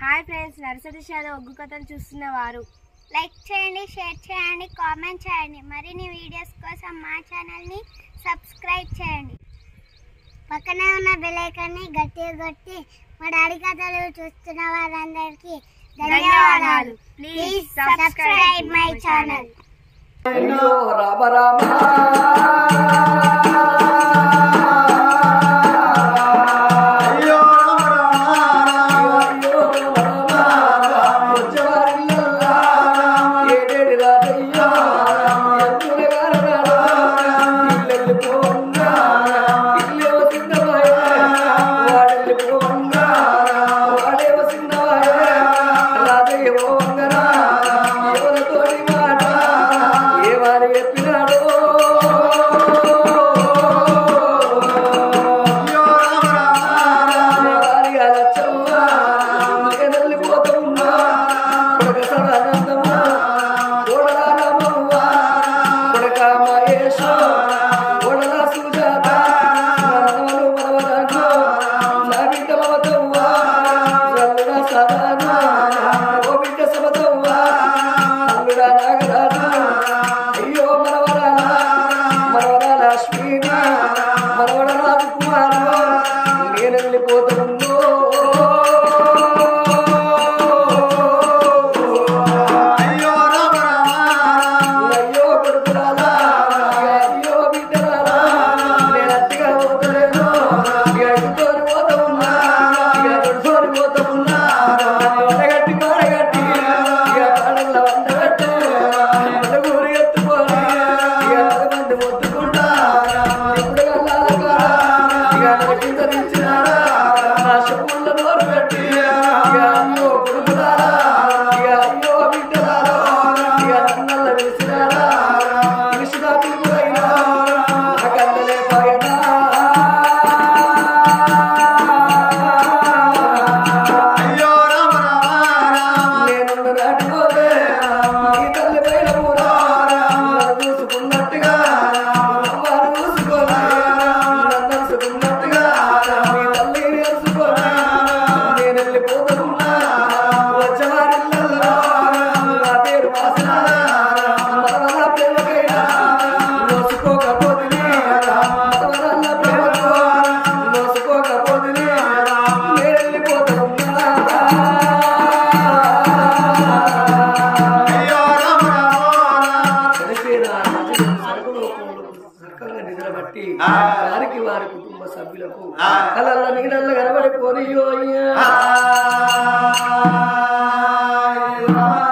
Hi friends, nursery shallow ఒగ్గు కథలు చూస్తున్నవారు like చేయండి, share చేయండి, కామెంట్ చేయండి. మరిన్ని వీడియోస్ కోసం మా ఛానల్ని సబ్స్క్రైబ్ చేయండి. పక్కనే ఉన్న బెల్ ఐకాన్ని గట్టిగా కొట్టి మా డాడీ కథలు చూస్తున్న వారందరికీ ధన్యవాదాలు. Please subscribe my channel. Rama Rama